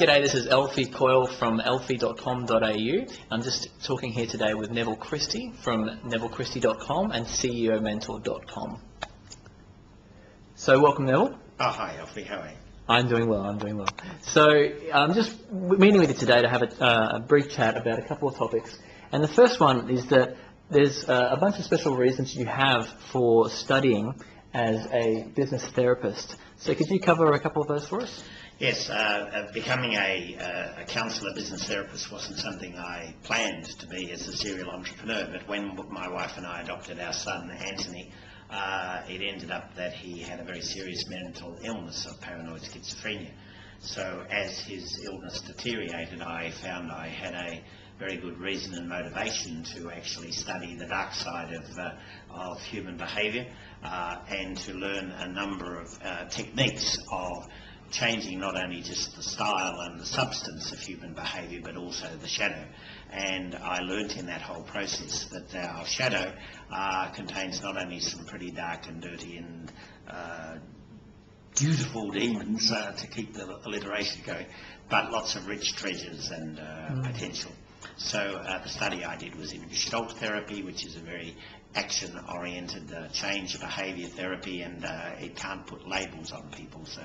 G'day, this is Elphie Coyle from elphie.com.au. I'm just talking here today with Neville Christie from nevillechristie.com and ceomentor.com. So welcome, Neville. Oh, hi Elphie, how are you? I'm doing well. So I'm just meeting with you today to have a brief chat about a couple of topics. And the first one is that there's a bunch of special reasons you have for studying as a business therapist. So could you cover a couple of those for us? Yes, becoming a counsellor business therapist wasn't something I planned to be as a serial entrepreneur, but when my wife and I adopted our son Anthony, it ended up that he had a very serious mental illness of paranoid schizophrenia. So as his illness deteriorated, I found I had a very good reason and motivation to actually study the dark side of human behaviour and to learn a number of techniques of changing not only just the style and the substance of human behaviour but also the shadow. And I learnt in that whole process that our shadow contains not only some pretty dark and dirty and beautiful demons, to keep the alliteration going, but lots of rich treasures and potential. So the study I did was in Gestalt therapy, which is a very action-oriented change behaviour therapy, and it can't put labels on people. So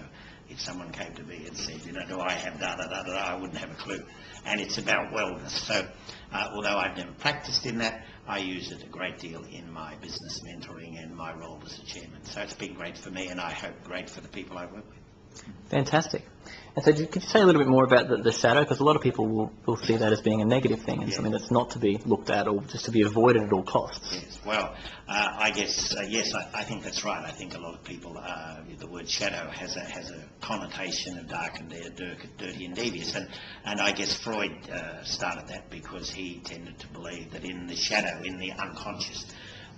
if someone came to me and said, you know, do I have da-da-da-da, I wouldn't have a clue. And it's about wellness. So although I've never practiced in that, I use it a great deal in my business mentoring and my role as a chairman. So it's been great for me, and I hope great for the people I work with. Fantastic. And so could you say a little bit more about the shadow? Because a lot of people will see that as being a negative thing and something that's not to be looked at or just to be avoided at all costs. Yes, well, I guess, yes, I think that's right. I think a lot of people, the word shadow has a connotation of dark and dirty and devious. And I guess Freud started that because he tended to believe that in the shadow, in the unconscious,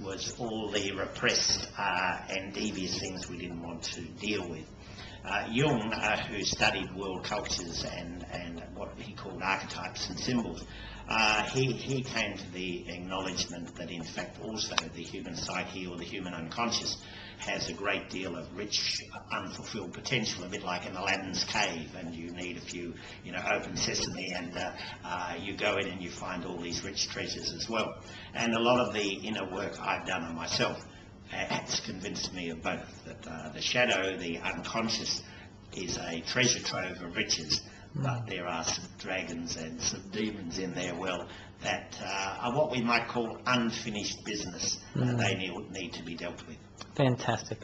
was all the repressed and devious things we didn't want to deal with. Jung, who studied world cultures and what he called archetypes and symbols, he came to the acknowledgement that in fact also the human psyche or the human unconscious has a great deal of rich unfulfilled potential, a bit like in Aladdin's cave, and you need a few, open sesame, and you go in and you find all these rich treasures as well. And a lot of the inner work I've done on myself has convinced me of both, that the shadow, the unconscious, is a treasure trove of riches, but there are some dragons and some demons in there, that are what we might call unfinished business. They need to be dealt with. Fantastic.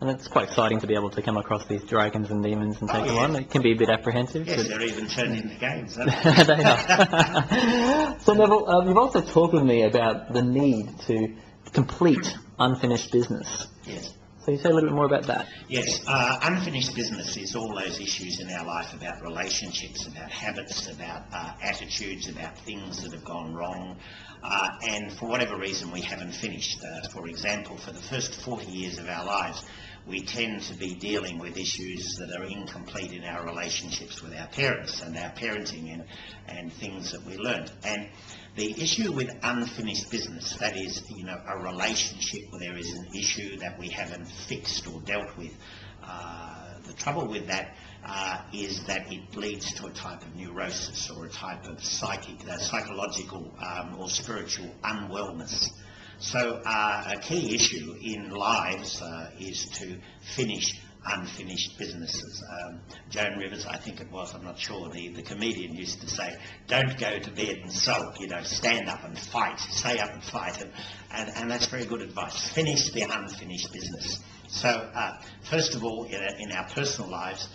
And it's quite exciting to be able to come across these dragons and demons and take them on. It can be a bit apprehensive. Yes, they're even turned into games, aren't they? They are. So Neville, you've also talked with me about the need to complete unfinished business. Yes. So you say a little bit more about that? Yes. Unfinished business is all those issues in our life about relationships, about habits, about attitudes, about things that have gone wrong, and for whatever reason we haven't finished. For example, for the first 40 years of our lives, we tend to be dealing with issues that are incomplete in our relationships with our parents and our parenting and things that we learned. And the issue with unfinished business, that is, a relationship where there is an issue that we haven't fixed or dealt with, the trouble with that is that it leads to a type of neurosis or a type of psychological or spiritual unwellness. So a key issue in lives is to finish unfinished businesses. Joan Rivers, I think it was, I'm not sure, the comedian used to say, don't go to bed and sulk, stand up and fight, stay up and fight, and that's very good advice. Finish the unfinished business. So first of all, in our personal lives,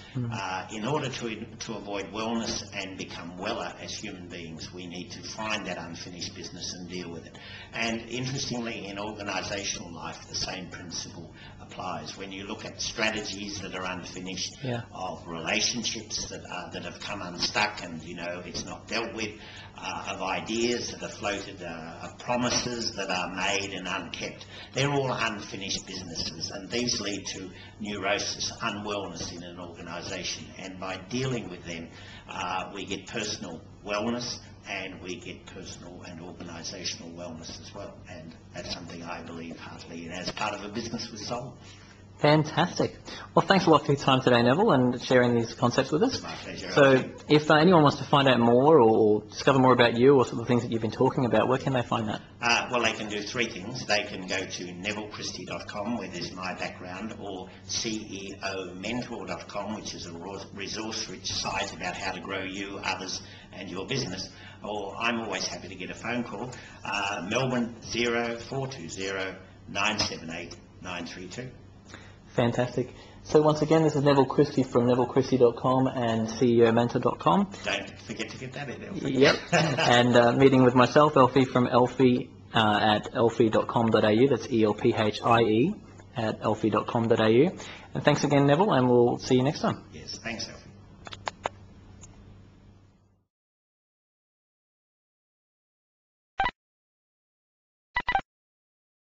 in order to avoid wellness and become weller as human beings, we need to find that unfinished business and deal with it. And interestingly, in organisational life, the same principle applies. When you look at strategies that are unfinished, of relationships that have come unstuck and it's not dealt with, of ideas that are floated, of promises that are made and unkept, they're all unfinished businesses, and these lead to neurosis, unwellness in an organisation. And by dealing with them, we get personal wellness and we get personal and organisational wellness as well. And that's something I believe heartily in as part of a business with soul. Fantastic. Well, thanks a lot for your time today, Neville, and sharing these concepts with us. My pleasure. So if anyone wants to find out more or discover more about you or some of the things that you've been talking about, where can they find that? Well, they can do three things. They can go to nevillechristie.com, where there's my background, or ceomentor.com, which is a resource-rich site about how to grow you, others, and your business. Or I'm always happy to get a phone call, Melbourne 0420 978 932. Fantastic. So once again, this is Neville Christie from nevillechristie.com and ceomentor.com. Don't forget to get that in, Elphie. Yep. And meeting with myself, Elphie, from Elphie at elphie.com.au. That's ELPHIE at elphie.com.au. And thanks again, Neville, and we'll see you next time. Yes, thanks, Elphie.